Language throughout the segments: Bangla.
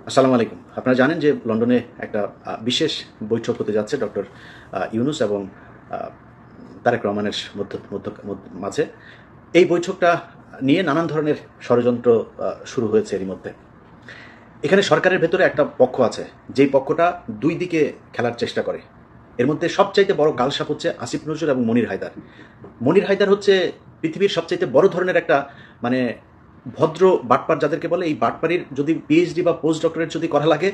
আসসালামু আলাইকুম। আপনারা জানেন যে লন্ডনে একটা বিশেষ বৈঠক হতে যাচ্ছে ডক্টর ইউনূস এবং আ তারেক রহমানের মাঝে। এই বৈঠকটা নিয়ে নানান ধরনের ষড়যন্ত্র শুরু হয়েছে এরই মধ্যে। এখানে সরকারের ভেতরে একটা পক্ষ আছে, যেই পক্ষটা ২ দিকে খেলার চেষ্টা করে। এর মধ্যে সবচাইতে বড় কালসাপ হচ্ছে আসিফ নজরুল এবং মনির হায়দার। মনির হায়দার হচ্ছে পৃথিবীর সবচাইতে বড় ধরনের একটা মানে ভদ্র বাটপার যাদেরকে বলে, এই বাটপারির যদি পিএইচডি বা পোস্ট ডক্টরেট যদি করা লাগে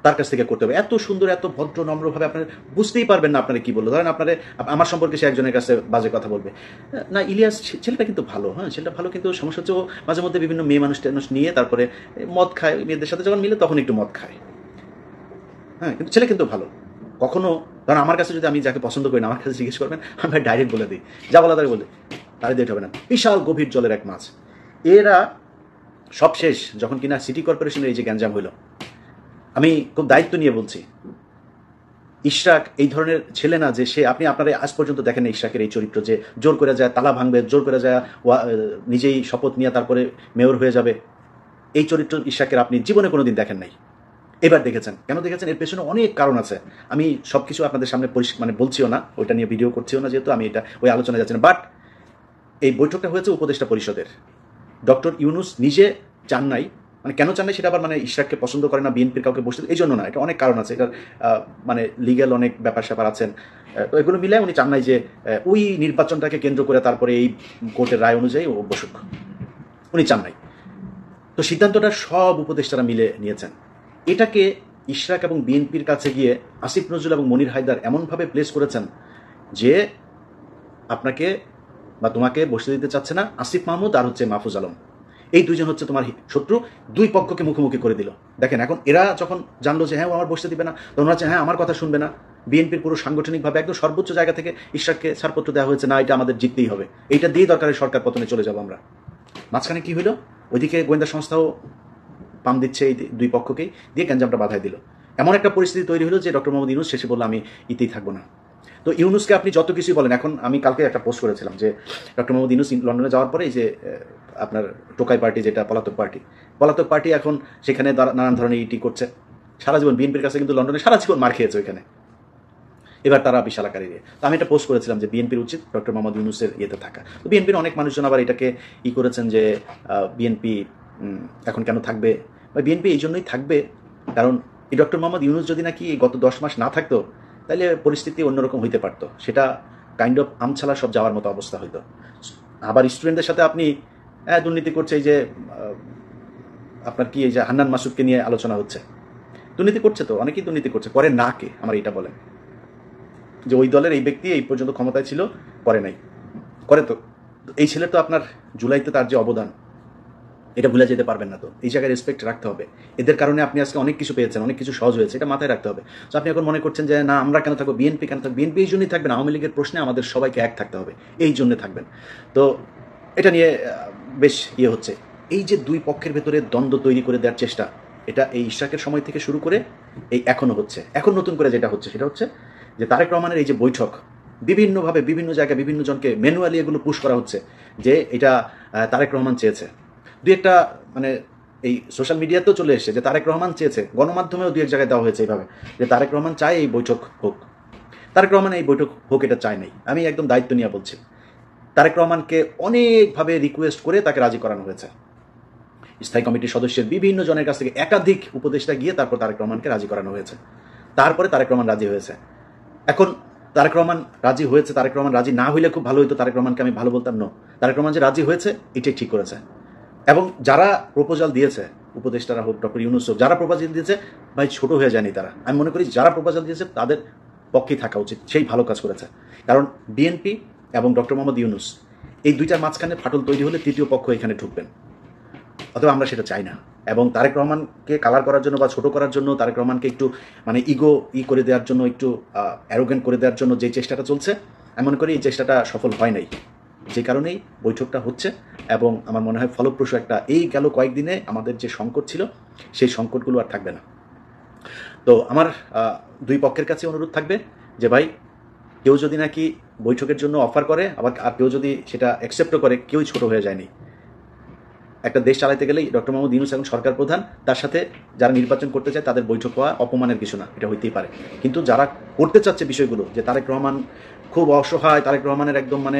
তার কাছ থেকে করতে হবে। এত সুন্দর, এত ভদ্র, নম্রভাবে আপনারা বুঝতেই পারবেন না আপনারা কি বললো। ধরেন আপনারা আমার সম্পর্কে সে একজনের কাছে বাজে কথা বলবে না, ইলিয়াস ছেলেটা কিন্তু ভালো, হ্যাঁ ছেলেটা ভালো, কিন্তু সমস্যা হচ্ছে ও মাঝে মধ্যে বিভিন্ন মেয়ে মানুষ টানুষ নিয়ে তারপরে মদ খায়, মেয়েদের সাথে যখন মিলে তখন একটু মদ খায়, হ্যাঁ কিন্তু ছেলে কিন্তু ভালো। কখনো ধরেন আমার কাছে যদি আমি যাকে পছন্দ করি না, আমার কাছে জিজ্ঞেস করবেন, আমি ডাইরেক্ট বলে দিই, যা বলা তাই বলে তারা দিতে হবে না। বিশাল গভীর জলের এক মাছ। এরা সব শেষ যখন কিনা সিটি কর্পোরেশনের এই যে গ্যাঞ্জাম হইল, আমি খুব দায়িত্ব নিয়ে বলছি, ইশরাক এই ধরনের ছেলে না যে সে, আপনি আপনারা আজ পর্যন্ত দেখেন ইশরাকের এই চরিত্র যে জোর করে যায় তালা ভাঙবে, জোর করে যায় নিজেই শপথ নিয়ে তারপরে মেয়র হয়ে যাবে। এই চরিত্র ইশরাকের আপনি জীবনে কোনোদিন দেখেন নাই, এবার দেখেছেন। কেন দেখেছেন? এর পেছনে অনেক কারণ আছে। আমি সব কিছু আপনাদের সামনে বলছিও না, ওইটা নিয়ে ভিডিও করছিও না, যেহেতু আমি এটা ওই আলোচনায় যাচ্ছি না। বাট এই বৈঠকটা হয়েছে উপদেষ্টা পরিষদের। ডক্টর ইউনূস নিজে চান নাই, মানে কেন চান নাই সেটা আবার ইশরাককে পছন্দ করে না, বিএনপির কাউকে বসতে, এই জন্য না, এটা অনেক কারণ আছে। এটার লিগ্যাল অনেক ব্যাপার স্যাপার আছেন। তো এগুলো মিলে উনি চান নাই যে ওই নির্বাচনটাকে কেন্দ্র করে তারপরে এই কোর্টের রায় অনুযায়ী ও বসুক, উনি চান নাই। তো সিদ্ধান্তটা সব উপদেষ্টারা মিলে নিয়েছেন। এটাকে ইশরাক এবং বিএনপির কাছে গিয়ে আসিফ নজরুল এবং মনির হায়দার এমনভাবে প্লেস করেছেন যে আপনাকে বা তোমাকে বসতে দিতে চাচ্ছে না আসিফ মাহমুদ আর হচ্ছে মাহফুজ আলম, এই দুইজন হচ্ছে তোমার শত্রু। দুই পক্ষকে মুখোমুখি করে দিল। দেখেন এখন এরা যখন জানলো যে হ্যাঁ ও আমার বসতে দিবে না, তখন হচ্ছে হ্যাঁ আমার কথা শুনবে না। বিএনপির পুরো সাংগঠনিকভাবে একদম সর্বোচ্চ জায়গা থেকে ইশরাককে ছাড়পত্র দেওয়া হয়েছে, না এটা আমাদের জিততেই হবে, এইটা দিয়ে দরকারের সরকার পতনে চলে যাবো আমরা। মাঝখানে কি হইলো? ওইদিকে গোয়েন্দা সংস্থাও পাম দিচ্ছে এই দুই পক্ষকেই, দিয়ে গ্যাঞ্জামটা বাধাই দিল। এমন একটা পরিস্থিতি তৈরি হলো যে ডক্টর মোহাম্মদ ইউনূস শেষে বললো আমি ইতেই থাকবো না। তো ইউনূসকে আপনি যত কিছুই বলেন, এখন আমি কালকে একটা পোস্ট করেছিলাম যে ডক্টর মোহাম্মদ ইউনূস লন্ডনে যাওয়ার পরে এই যে আপনার টোকাই পার্টি, যেটা পলাতক পার্টি এখন সেখানে নানান ধরনের ইটি করছে। সারা জীবন বিএনপির কাছে কিন্তু লন্ডনে সারা জীবন মার খেয়েছে ওইখানে, এবার তারা বিশাল আকারে। তো আমি একটা পোস্ট করেছিলাম যে বিএনপির উচিত ডক্টর মোহাম্মদ ইউনূসের ইয়েতে থাকা। তো বিএনপির অনেক মানুষজন আবার এটাকে করেছেন যে বিএনপি এখন কেন থাকবে, বা বিএনপি এই জন্যই থাকবে কারণ এই ডক্টর মোহাম্মদ ইউনূস যদি নাকি গত 10 মাস না থাকতো তাহলে পরিস্থিতি অন্যরকম হইতে পারতো, সেটা কাইন্ড অফ আমছালা সব যাওয়ার মতো অবস্থা হইতো। আবার স্টুডেন্টদের সাথে আপনি দুর্নীতি করছে, এই যে আপনার কি এই যে হান্নান মাসুদকে নিয়ে আলোচনা হচ্ছে, দুর্নীতি করছে তো অনেকেই দুর্নীতি করছে, করে না কে আমার এটা বলেন, যে ওই দলের এই ব্যক্তি এই পর্যন্ত ক্ষমতায় ছিল, করে নাই, করে তো। এই ছেলের তো আপনার জুলাইতে তার যে অবদান, এটা ভুলে যেতে পারবেন না। তো এই জায়গায় রেসপেক্ট রাখতে হবে। এদের কারণে আপনি আজকে অনেক কিছু পেয়েছেন, অনেক কিছু সহজ হয়েছে, এটা মাথায় রাখতে হবে। তো আপনি এখন মনে করছেন যে না আমরা কেন থাকবো, বিএনপি কেন থাকবে, বিএনপি এই জন্যই থাকবেন, আওয়ামী লীগের প্রশ্নে আমাদের সবাইকে এক থাকতে হবে, এই জন্য থাকবেন। তো এটা নিয়ে বেশ হচ্ছে। এই যে দুই পক্ষের ভেতরে দ্বন্দ্ব তৈরি করে দেওয়ার চেষ্টা, এটা এই ইশরাকের সময় থেকে শুরু করে এই এখনো হচ্ছে। এখন নতুন করে যেটা হচ্ছে সেটা হচ্ছে যে তারেক রহমানের এই যে বৈঠক, বিভিন্নভাবে বিভিন্ন জায়গায় বিভিন্ন জনকে ম্যানুয়ালি এগুলো পুশ করা হচ্ছে যে এটা তারেক রহমান চেয়েছে। দুই একটা এই সোশ্যাল মিডিয়াতেও চলে এসেছে যে তারেক রহমান চেয়েছে, গণমাধ্যমেও দুই এক জায়গায় দেওয়া হয়েছে এইভাবে যে তারেক রহমান চায় এই বৈঠক হোক। তারেক রহমান এই বৈঠক হোক এটা চায় নাই, আমি একদম দায়িত্ব নিয়ে বলছি। তারেক রহমানকে অনেকভাবে রিকোয়েস্ট করে তাকে রাজি করানো হয়েছে। স্থায়ী কমিটির সদস্যের বিভিন্ন জনের কাছ থেকে একাধিক উপদেষ্টা গিয়ে তারপর তারেক রহমানকে রাজি করানো হয়েছে। তারপরে তারেক রহমান রাজি হয়েছে। এখন তারেক রহমান রাজি হয়েছে, তারেক রহমান রাজি না হইলে খুব ভালো হইতো, তারেক রহমানকে আমি ভালো বলতাম। না, তারেক রহমান যে রাজি হয়েছে এটাই ঠিক করেছে। এবং যারা প্রপোজাল দিয়েছে, উপদেষ্টারা হোক, ডক্টর ইউনূস হোক, যারা প্রপোজাল দিয়েছে ভাই ছোট হয়ে যায়নি তারা। আমি মনে করি যারা প্রপোজাল দিয়েছে তাদের পক্ষেই থাকা উচিত, সেই ভালো কাজ করেছে। কারণ বিএনপি এবং ডক্টর মোহাম্মদ ইউনূস এই দুইটার মাঝখানে ফাটল তৈরি হলে তৃতীয় পক্ষ এখানে ঢুকবেন, অথবা আমরা সেটা চাই না। এবং তারেক রহমানকে কালার করার জন্য বা ছোট করার জন্য, তারেক রহমানকে একটু ইগো করে দেওয়ার জন্য, একটু অ্যারোগেন্ট করে দেওয়ার জন্য যে চেষ্টাটা চলছে, আমি মনে করি এই চেষ্টাটা সফল হয় নাই। যে কারণেই বৈঠকটা হচ্ছে এবং আমার মনে হয় ফলপ্রসূ একটা, এই গেল কয়েকদিনে আমাদের যে সংকট ছিল সেই সংকটগুলো আর থাকবে না। তো আমার দুই পক্ষের কাছে অনুরোধ থাকবে যে ভাই, কেউ যদি নাকি বৈঠকের জন্য অফার করে, আবার আর কেউ যদি সেটা অ্যাকসেপ্টও করে, কেউই ছোট হয়ে যায়নি। একটা দেশ চালাতে গেলেই ডক্টর মোহাম্মদ ইউনূস এখন সরকার প্রধান, তার সাথে যারা নির্বাচন করতে চায় তাদের বৈঠক হওয়া অপমানের কিছু না, এটা হইতেই পারে। কিন্তু যারা করতে চাচ্ছে বিষয়গুলো, যে তারেক রহমান খুব অসহায়, তারেক রহমানের একদম মানে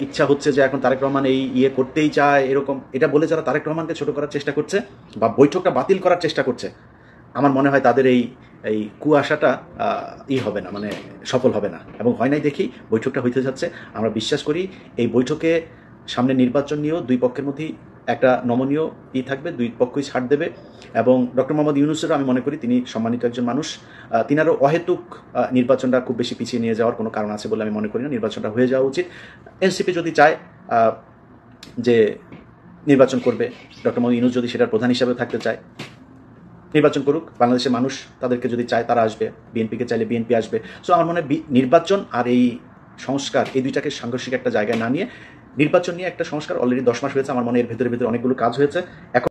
ইচ্ছা হচ্ছে যে এখন তারেক রহমান এই ইয়ে করতেই চায়, এরকম এটা বলে যারা তারেক রহমানকে ছোট করার চেষ্টা করছে বা বৈঠকটা বাতিল করার চেষ্টা করছে, আমার মনে হয় তাদের এই কুয়াশাটা হবে না, মানে সফল হবে না, এবং হয় নাই দেখি বৈঠকটা হইতে যাচ্ছে। আমরা বিশ্বাস করি এই বৈঠকে সামনে নির্বাচন নিয়েও দুই পক্ষের মধ্যেই একটা নমনীয় থাকবে, দুই পক্ষই ছাড় দেবে। এবং ডক্টর মোহাম্মদ ইউনূসেরও আমি মনে করি তিনি সম্মানিত একজন মানুষ, তিনারও অহেতুক নির্বাচনটা খুব বেশি পিছিয়ে নিয়ে যাওয়ার কোনো কারণ আছে বলে আমি মনে করি না। নির্বাচনটা হয়ে যাওয়া উচিত। এনসিপি যদি চায় যে নির্বাচন করবে, ডক্টর মোহাম্মদ ইউনূস যদি সেটার প্রধান হিসাবে থাকতে চায়, নির্বাচন করুক। বাংলাদেশের মানুষ তাদেরকে যদি চায় তারা আসবে, বিএনপিকে চাইলে বিএনপি আসবে। সো আমার মনে হয় নির্বাচন আর এই সংস্কার, এই দুইটাকে সাংঘর্ষিক একটা জায়গায় না নিয়ে নির্বাচন নিয়ে একটা সংস্কার অলরেডি 10 মাস হয়েছে। আমার মনে হয় এর ভেতরে অনেকগুলো কাজ হয়েছে। এখন